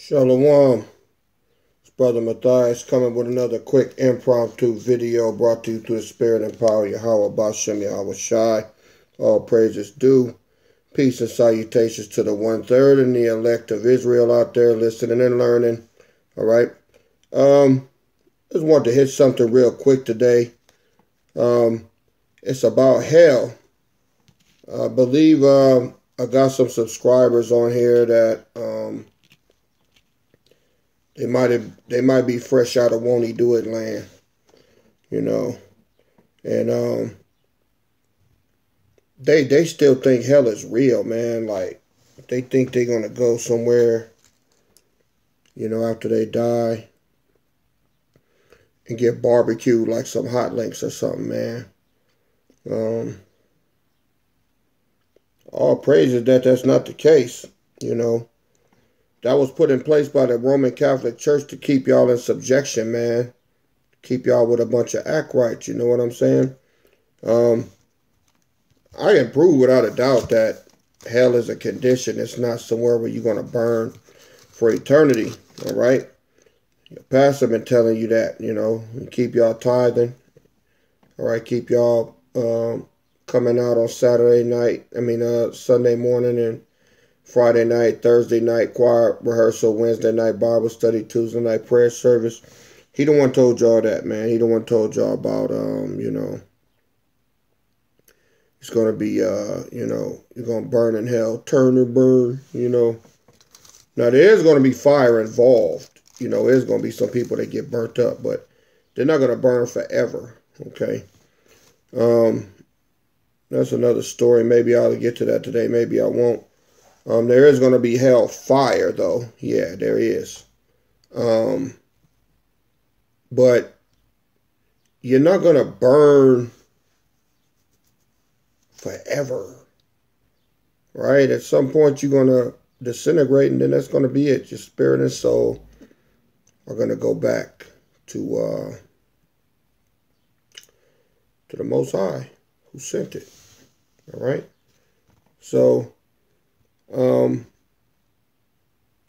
Shalom, it's Brother Matthias coming with another quick impromptu video brought to you through the Spirit and power of Yahweh Bashem Yahweh. All praises due. Peace and salutations to the 1/3 and the elect of Israel out there listening and learning. All right. Just want to hit something real quick today. It's about hell. I believe I got some subscribers on here that they might be fresh out of won't he do it land, and they still think hell is real, man. Like they think they're gonna go somewhere, after they die and get barbecued like some hot links or something, man. All praises that that's not the case, That was put in place by the Roman Catholic Church to keep y'all in subjection, man. Keep y'all with a bunch of acolytes, you know what I'm saying? I can prove without a doubt that hell is a condition. It's not somewhere where you're going to burn for eternity, all right? Your pastor been telling you that, and keep y'all tithing, all right? Keep y'all coming out on Sunday morning and Friday night, Thursday night choir rehearsal, Wednesday night Bible study, Tuesday night prayer service. He the one told y'all that, man. He the one told y'all about, it's going to be, you're going to burn in hell, turn or burn, Now, there is going to be fire involved. There's going to be some people that get burnt up, but they're not going to burn forever, okay? That's another story. Maybe I'll get to that today. Maybe I won't. There is going to be hell fire, though. Yeah, there is. But you're not going to burn forever, right? At some point, you're going to disintegrate, and then that's going to be it. Your spirit and soul are going to go back to the Most High, who sent it. All right? So,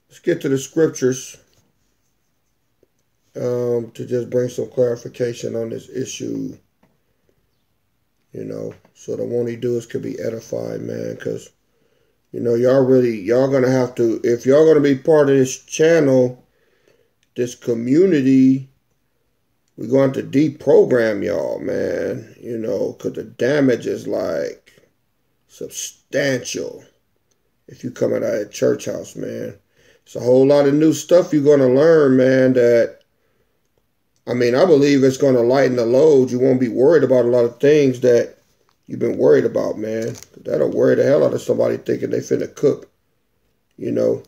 let's get to the scriptures to just bring some clarification on this issue, so the won't he do us could be edified, man, because, y'all going to have to, if y'all going to be part of this channel, this community, we're going to deprogram y'all, man, because the damage is like substantial. If you coming out of church house, man, it's a whole lot of new stuff you're going to learn, man, I believe it's going to lighten the load. You won't be worried about a lot of things that you've been worried about, man. That'll worry the hell out of somebody thinking they finna cook, for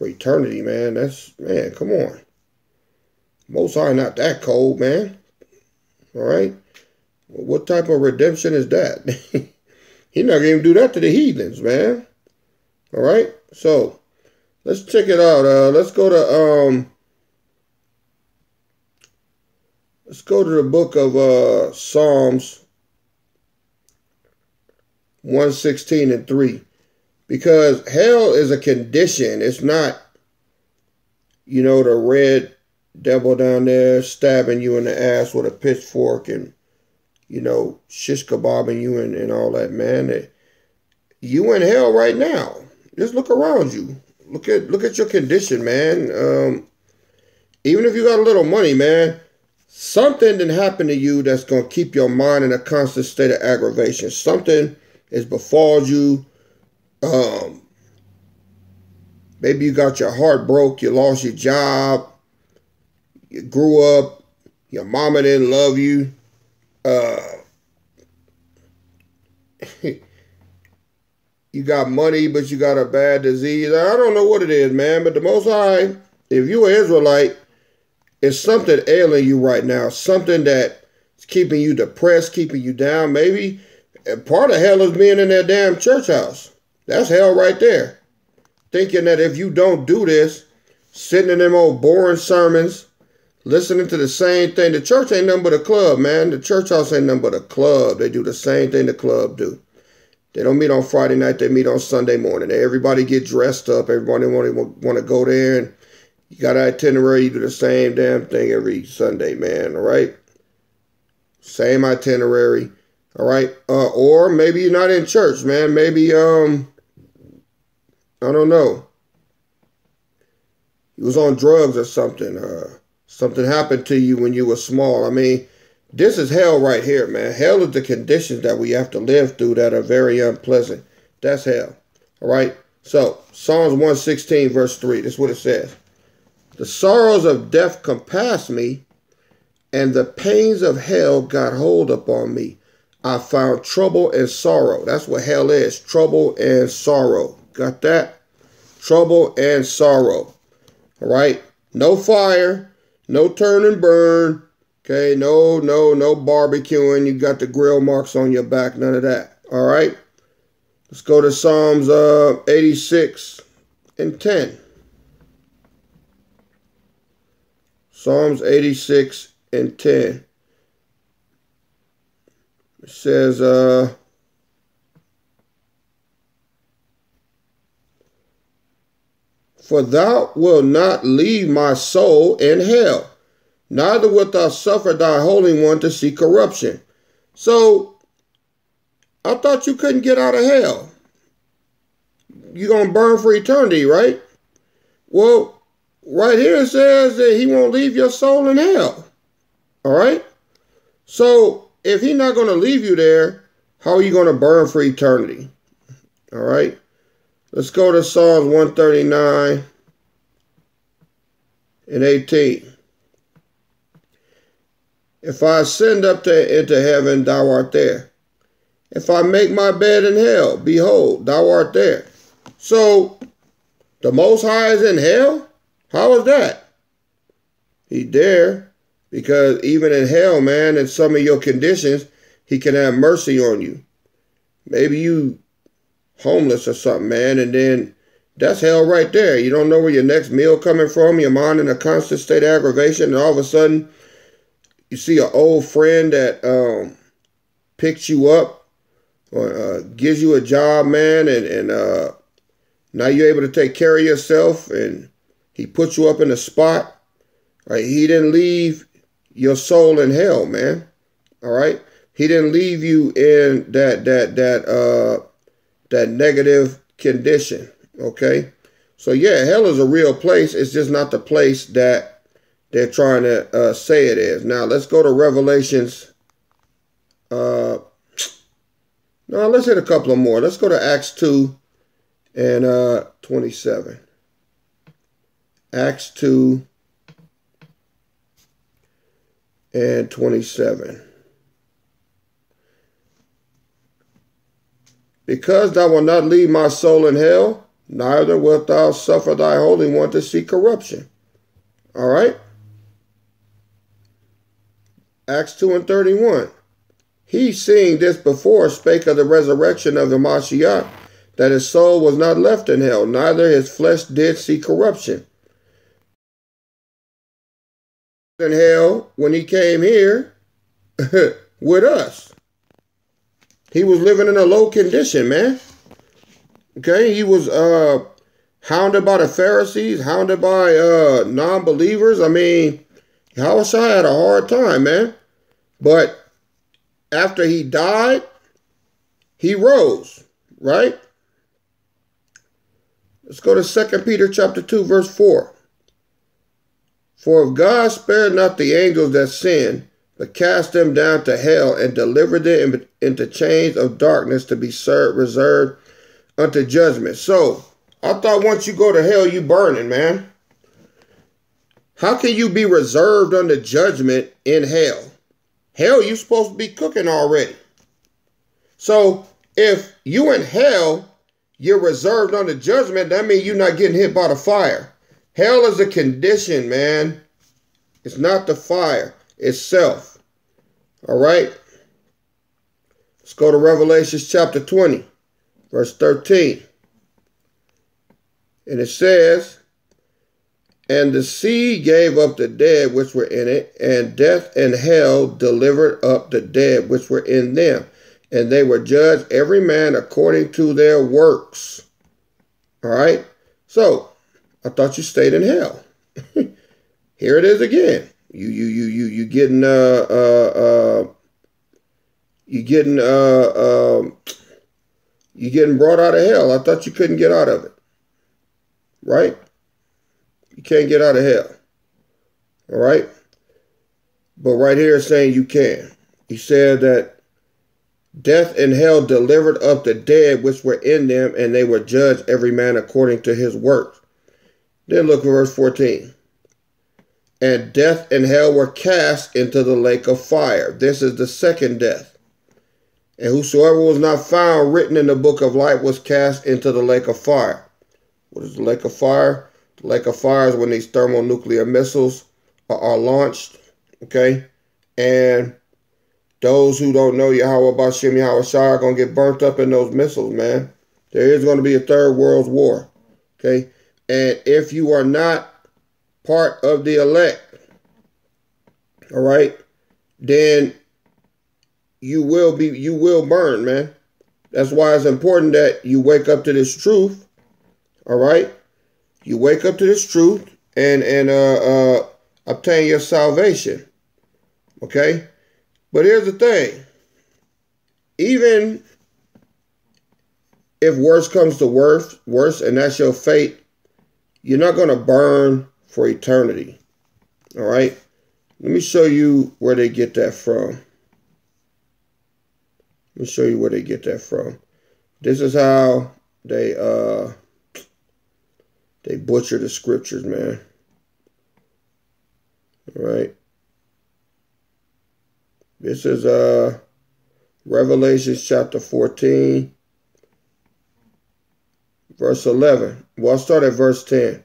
eternity, man. Man, come on. Most High not that cold, man. All right? Well, what type of redemption is that? He not going to even do that to the heathens, man. All right? So, let's check it out. Let's go to the book of Psalms 116:3. Because hell is a condition. It's not, the red devil down there stabbing you in the ass with a pitchfork and, shish kebabbing you and all that, man. You in hell right now. Just look around you. Look at your condition, man. Even if you got a little money, man, something didn't happen to you that's going to keep your mind in a constant state of aggravation. Something has befallen you. Maybe you got your heart broke. You lost your job. You grew up. Your mama didn't love you. You got money, but you got a bad disease. I don't know what it is, man. But the Most High, if you're an Israelite, it's something ailing you right now. Something that's keeping you depressed, keeping you down. Maybe part of hell is being in that damn church house. That's hell right there. Thinking that if you don't do this, sitting in them old boring sermons, listening to the same thing. The church ain't nothing but a club, man. The church house ain't nothing but a club. They do the same thing the club do. They don't meet on Friday night. They meet on Sunday morning. Everybody get dressed up. Everybody want to go there and You got an itinerary, you do the same damn thing every Sunday, man, all right? Same itinerary, all right? Or maybe you're not in church, man. Maybe, I don't know. You was on drugs or something. Something happened to you when you were small. I mean, this is hell right here, man. Hell is the conditions that we have to live through that are very unpleasant. That's hell, all right? So, Psalms 116, verse 3, this is what it says. The sorrows of death compassed me, and the pains of hell got hold upon me. I found trouble and sorrow. That's what hell is, trouble and sorrow. Got that? Trouble and sorrow. All right? No fire, no turn and burn. Okay? No barbecuing. You got the grill marks on your back. None of that. All right? Let's go to Psalms 86 and 10. Psalms 86 and 10. It says, for thou wilt not leave my soul in hell, neither wilt thou suffer thy Holy One to see corruption. So, I thought you couldn't get out of hell. You're going to burn for eternity, right? Well, right here it says that he won't leave your soul in hell. All right? So, if he's not going to leave you there, how are you going to burn for eternity? All right? Let's go to Psalms 139 and 18. If I ascend up into heaven, thou art there. If I make my bed in hell, behold, thou art there. So, the Most High is in hell? How is that? He's there because even in hell, man, in some of your conditions, he can have mercy on you. Maybe you homeless or something, man, and then that's hell right there. You don't know where your next meal coming from. Your mind in a constant state of aggravation, and all of a sudden, you see an old friend that picks you up or gives you a job, man, and now you're able to take care of yourself, and he puts you up in a spot, right? He didn't leave your soul in hell, man. All right? He didn't leave you in that negative condition, okay? So, yeah, hell is a real place. It's just not the place that they're trying to say it is. Now, let's go to Revelations. No, let's hit a couple of more. Let's go to Acts 2 and 27. Acts 2 and 27. Because thou wilt not leave my soul in hell, neither wilt thou suffer thy Holy One to see corruption. All right? Acts 2 and 31. He, seeing this before, spake of the resurrection of the Mashiach, that his soul was not left in hell, neither his flesh did see corruption. In hell, when he came here with us, he was living in a low condition, man. Okay, he was hounded by the Pharisees, hounded by non-believers. I mean, Yahushua had a hard time, man. But after he died, he rose, right? Let's go to 2 Peter chapter 2, verse 4. For if God spared not the angels that sinned, but cast them down to hell and delivered them into chains of darkness to be reserved unto judgment. So, I thought once you go to hell, you burning, man. How can you be reserved unto judgment in hell? Hell, you're supposed to be cooking already. So, if you in hell, you're reserved unto judgment, that means you're not getting hit by the fire. Hell is a condition, man. It's not the fire itself. All right? Let's go to Revelation chapter 20, verse 13. And it says, and the sea gave up the dead which were in it, and death and hell delivered up the dead which were in them. And they were judged every man according to their works. All right? So, I thought you stayed in hell. Here it is again. You getting you getting you getting brought out of hell. I thought you couldn't get out of it. Right? You can't get out of hell. All right? But right here it's saying you can. He said that death and hell delivered up the dead which were in them, and they were judged every man according to his works. Then look at verse 14. And death and hell were cast into the lake of fire. This is the second death. And whosoever was not found written in the book of life was cast into the lake of fire. What is the lake of fire? The lake of fire is when these thermonuclear missiles are launched. Okay? And those who don't know Yahweh Bashim Yahweh Shai are going to get burnt up in those missiles, man. There is going to be a third world war. Okay? And if you are not part of the elect, all right, then you will burn, man. That's why it's important that you wake up to this truth. All right? You wake up to this truth and obtain your salvation. Okay? But here's the thing. Even if worse comes to worse, and that's your fate, you're not going to burn for eternity. All right? Let me show you where they get that from. Let me show you where they get that from. This is how they butcher the scriptures, man. All right? This is Revelation chapter 14, verse 11. Well, I'll start at verse 10.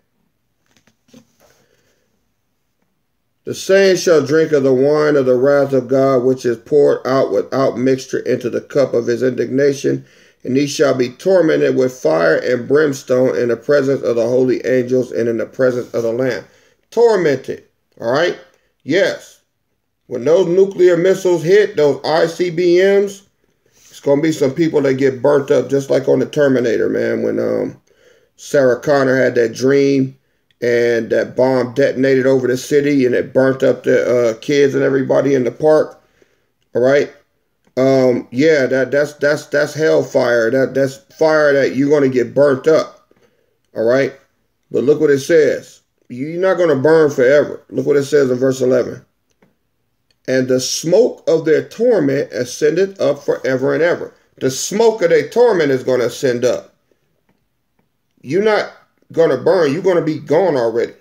The same shall drink of the wine of the wrath of God, which is poured out without mixture into the cup of his indignation, and he shall be tormented with fire and brimstone in the presence of the holy angels and in the presence of the Lamb. Tormented, all right? Yes. When those nuclear missiles hit, those ICBMs, it's going to be some people that get burnt up, just like on the Terminator, man, when Sarah Connor had that dream and that bomb detonated over the city and it burnt up the kids and everybody in the park. All right. Yeah, that's hellfire. That's fire that you're going to get burnt up. All right. But look what it says. You're not going to burn forever. Look what it says in verse 11. And the smoke of their torment ascended up forever and ever. The smoke of their torment is going to ascend up. You're not going to burn. You're going to be gone already.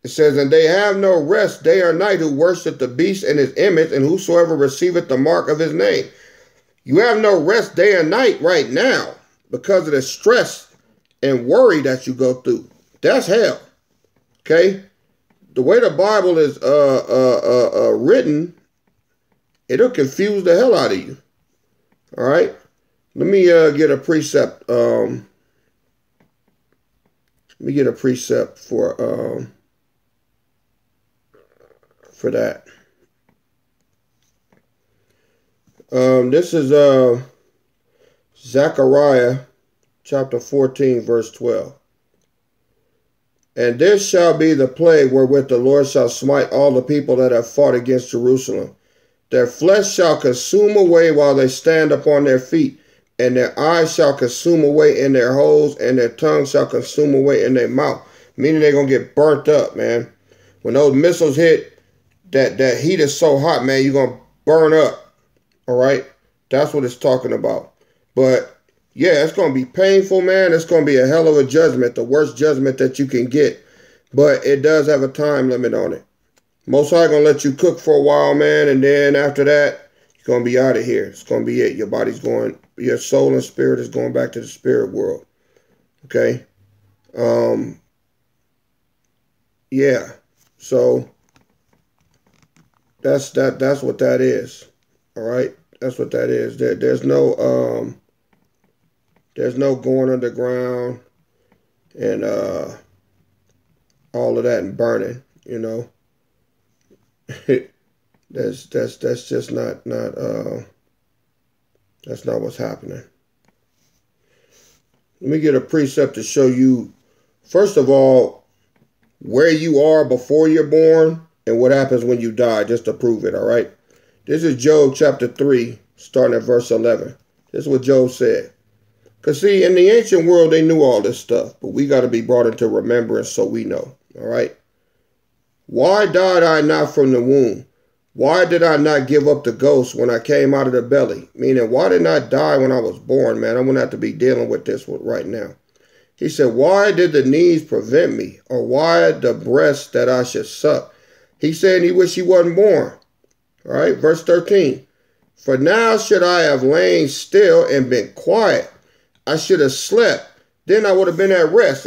It says, and they have no rest day or night who worship the beast and his image, and whosoever receiveth the mark of his name. You have no rest day or night right now because of the stress and worry that you go through. That's hell. Okay? The way the Bible is written, it'll confuse the hell out of you. All right? Let me get a precept. Let me get a precept for that. This is Zechariah chapter 14, verse 12. And this shall be the plague wherewith the Lord shall smite all the people that have fought against Jerusalem. Their flesh shall consume away while they stand upon their feet, and their eyes shall consume away in their holes, and their tongue shall consume away in their mouth. Meaning they're going to get burnt up, man. When those missiles hit, that heat is so hot, man, you're going to burn up. All right? That's what it's talking about. But yeah, it's going to be painful, man. It's going to be a hell of a judgment, the worst judgment that you can get. But it does have a time limit on it. Most High going to let you cook for a while, man, and then after that, you're going to be out of here. It's going to be it. Your body's going, your soul and spirit is going back to the spirit world. Okay? Yeah. So that's what that is. All right? That's what that is. There's no going underground and all of that and burning, you know. that's just not that's not what's happening. Let me get a precept to show you. First of all, where you are before you're born and what happens when you die, just to prove it, all right? This is Job chapter 3, starting at verse 11. This is what Job said. Because, see, in the ancient world, they knew all this stuff, but we got to be brought into remembrance so we know, all right? Why died I not from the womb? Why did I not give up the ghost when I came out of the belly? Meaning, why did I not die when I was born, man? I wouldn't have to be dealing with this right now. He said, why did the knees prevent me? Or why the breast that I should suck? He said he wished he wasn't born. All right, verse 13. For now should I have lain still and been quiet. I should have slept. Then I would have been at rest.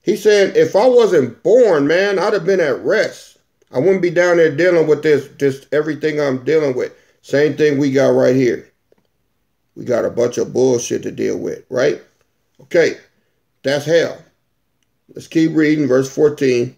He said, if I wasn't born, man, I'd have been at rest. I wouldn't be down there dealing with this everything I'm dealing with. Same thing we got right here. We got a bunch of bullshit to deal with, right? Okay, that's hell. Let's keep reading, verse 14.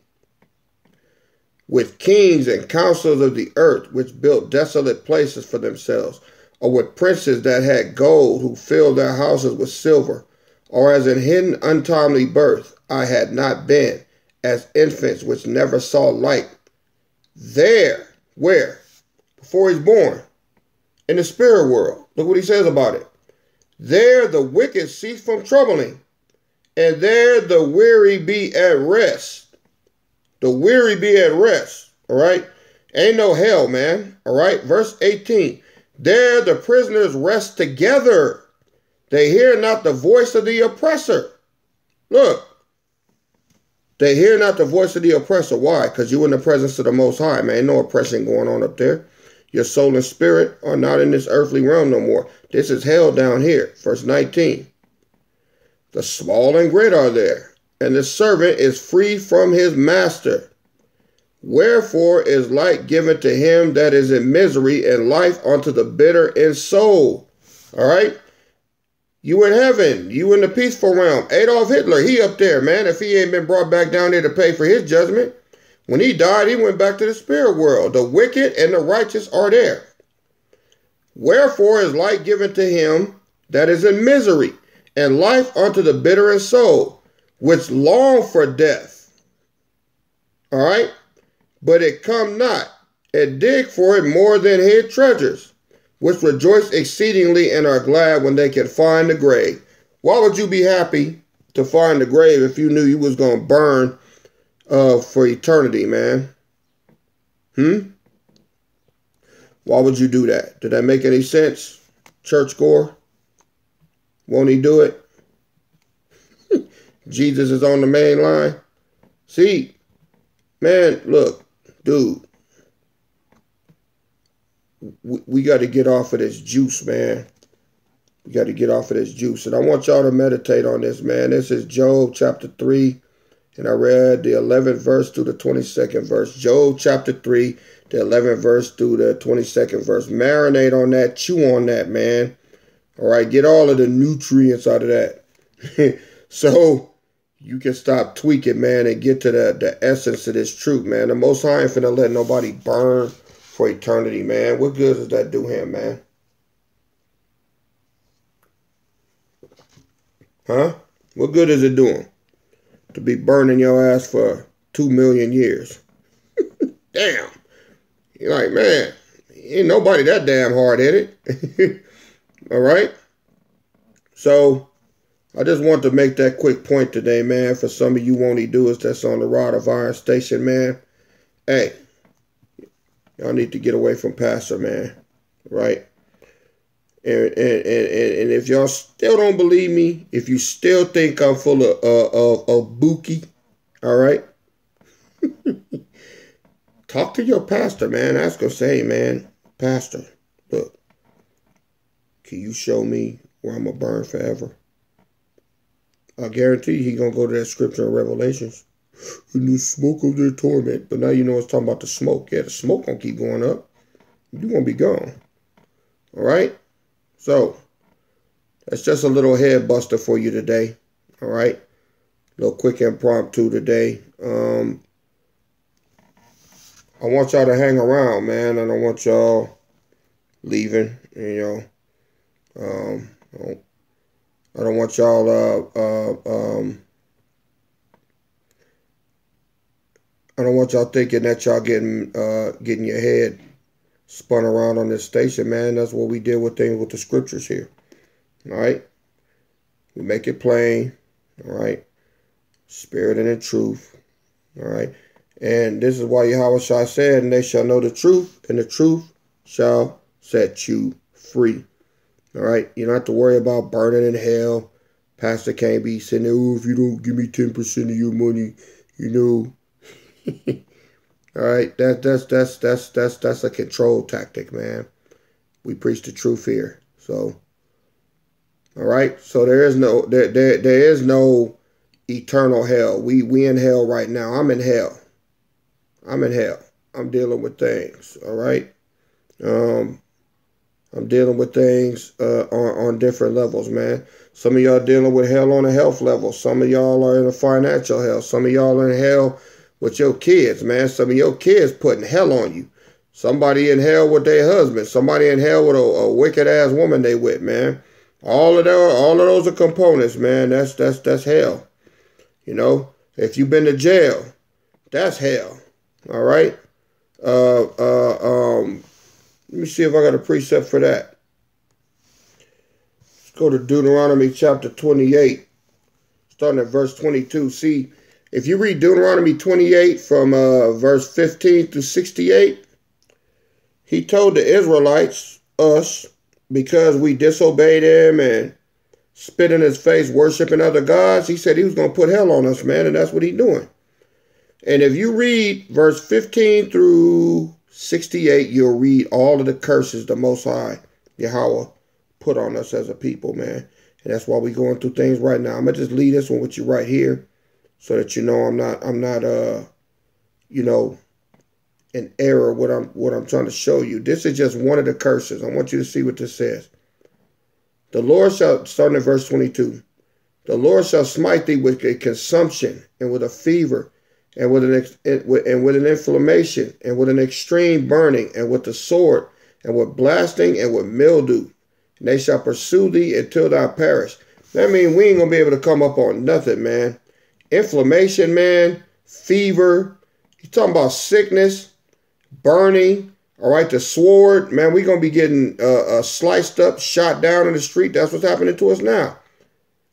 With kings and counselors of the earth, which built desolate places for themselves, or with princes that had gold, who filled their houses with silver, or as in hidden untimely birth, I had not been, as infants which never saw light. There, where? Before he's born, in the spirit world. Look what he says about it. There the wicked cease from troubling, and there the weary be at rest. The weary be at rest, all right? Ain't no hell, man, all right? Verse 18, there the prisoners rest together. They hear not the voice of the oppressor. Look, they hear not the voice of the oppressor. Why? Because you're in the presence of the Most High, man. Ain't no oppression going on up there. Your soul and spirit are not in this earthly realm no more. This is hell down here. Verse 19, the small and great are there, and the servant is free from his master. Wherefore is light given to him that is in misery, and life unto the bitter in soul. All right? You in heaven. You in the peaceful realm. Adolf Hitler, he up there, man. If he ain't been brought back down there to pay for his judgment. When he died, he went back to the spirit world. The wicked and the righteous are there. Wherefore is light given to him that is in misery, and life unto the bitter in soul, which long for death. All right? But it come not, and dig for it more than hid treasures, which rejoice exceedingly and are glad when they can find the grave. Why would you be happy to find the grave if you knew you was going to burn for eternity, man? Why would you do that? Did that make any sense? Churchgoer? Won't he do it? Jesus is on the main line. See, man, look, dude, we got to get off of this juice, man. We got to get off of this juice. And I want y'all to meditate on this, man. This is Job chapter 3. And I read the 11th verse through the 22nd verse. Job chapter 3, the 11th verse through the 22nd verse. Marinate on that. Chew on that, man. All right. Get all of the nutrients out of that. So you can stop tweaking, man, and get to the essence of this truth, man. The Most High ain't finna let nobody burn for eternity, man. What good does that do him, man? Huh? What good is it doing to be burning your ass for 2 million years? Damn. You're like, man, ain't nobody that damn hard-headed. All right? So I just want to make that quick point today, man, for some of you won't-he-doers that's on the Rod of Iron Station, man. Hey, y'all need to get away from Pastor, man. Right? And if y'all still don't believe me, if you still think I'm full of buki, all right? Talk to your pastor, man. Ask him, say, hey, man, Pastor, look, can you show me where I'm going to burn forever? I guarantee you he going to go to that scripture in Revelations. In the smoke of their torment. But now you know it's talking about the smoke. Yeah, the smoke going to keep going up. You're going to be gone. All right? So, that's just a little head buster for you today. All right? A little quick impromptu today. I want y'all to hang around, man. I don't want y'all leaving, you know. I don't want y'all I don't want y'all thinking that y'all getting your head spun around on this station, man. That's what we deal with things with the scriptures here. All right? We make it plain. All right? Spirit and in truth. All right? And this is why Yahweh Shai said, and they shall know the truth, and the truth shall set you free. All right? You don't have to worry about burning in hell. Pastor can't be saying, oh, if you don't give me 10% of your money, you know. All right, that's a control tactic, man. We preach the truth here. So, all right. So there is no eternal hell. We in hell right now. I'm in hell. I'm in hell. I'm dealing with things. All right. I'm dealing with things on different levels, man. Some of y'all dealing with hell on a health level. Some of y'all are in a financial hell. Some of y'all are in hell with your kids, man. Some of your kids putting hell on you. Somebody in hell with their husband. Somebody in hell with a wicked ass woman they with, man. All of those are components, man. That's hell. You know, if you've been to jail, that's hell. All right. Let me see if I got a precept for that. Let's go to Deuteronomy chapter 28, starting at verse 22. See, if you read Deuteronomy 28 from verse 15 to 68, he told the Israelites, us, because we disobeyed him and spit in his face, worshiping other gods, he said he was going to put hell on us, man, and that's what he's doing. And if you read verse 15 through 68, you'll read all of the curses the Most High, Yahweh, put on us as a people, man. And that's why we're going through things right now. I'm going to just leave this one with you right here so that you know I'm not you know, in error what I'm trying to show you. This is just one of the curses. I want you to see what this says. The Lord shall, starting at verse 22, the Lord shall smite thee with a consumption and with a fever and with an inflammation, and with an extreme burning, and with the sword, and with blasting, and with mildew. And they shall pursue thee until thou perish. That means we ain't going to be able to come up on nothing, man. Inflammation, man. Fever. You're talking about sickness, burning. All right, the sword. Man, we're going to be getting sliced up, shot down in the street. That's what's happening to us now.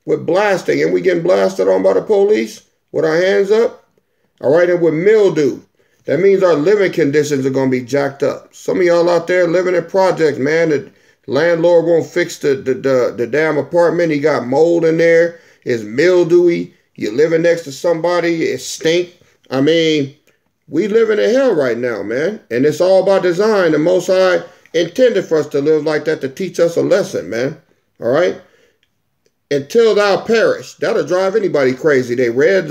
With blasting. And we getting blasted on by the police with our hands up. All right, and with mildew, that means our living conditions are going to be jacked up. Some of y'all out there living in projects, man, the landlord won't fix the damn apartment. He got mold in there. It's mildewy. You're living next to somebody. It stink. I mean, we living in hell right now, man. And it's all by design. The Most High intended for us to live like that to teach us a lesson, man. All right? Until thou perish. That'll drive anybody crazy. They red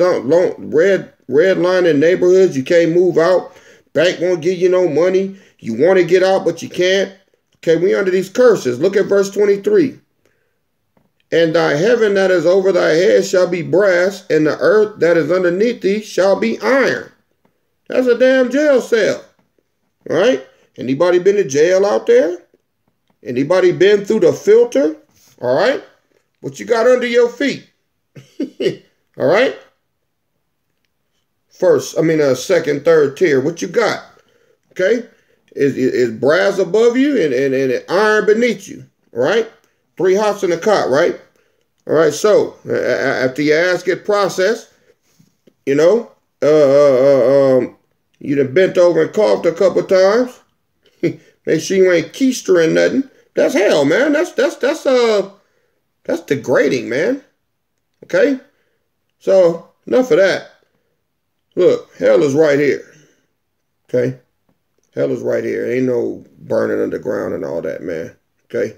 line in neighborhoods. You can't move out. Bank won't give you no money. You want to get out, but you can't. Okay, we under these curses. Look at verse 23. And thy heaven that is over thy head shall be brass, and the earth that is underneath thee shall be iron. That's a damn jail cell. All right? Anybody been to jail out there? Anybody been through the filter? All right? What you got under your feet? All right? Second, third tier. What you got? Okay? Is brass above you and iron beneath you. All right? 3 hots in a cot, right? All right, so after your ass get processed, you know, you done bent over and coughed a couple times. Make sure you ain't keistering nothing. That's hell, man. That's degrading, man. Okay? So, enough of that. Look, hell is right here. Okay? Hell is right here. Ain't no burning underground and all that, man. Okay?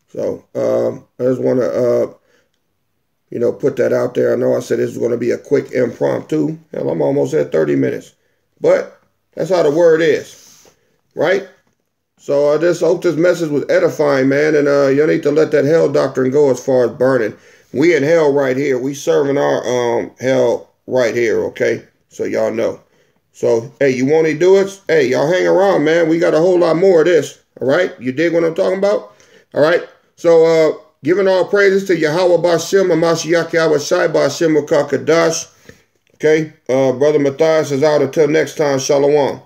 So, I just want to, put that out there. I know I said this was going to be a quick impromptu. Hell, I'm almost at 30 minutes. But that's how the word is. Right? So I just hope this message was edifying, man. And you need to let that hell doctrine go as far as burning. We in hell right here. We serving our hell right here, okay? So y'all know. So, hey, you want to do it? Hey, y'all hang around, man. We got a whole lot more of this, all right? You dig what I'm talking about? All right? So, giving all praises to Yahweh Bashem, Amashiach Yahweh Shai Bashem Wakakadash. Okay? Brother Matthias is out until next time. Shalom.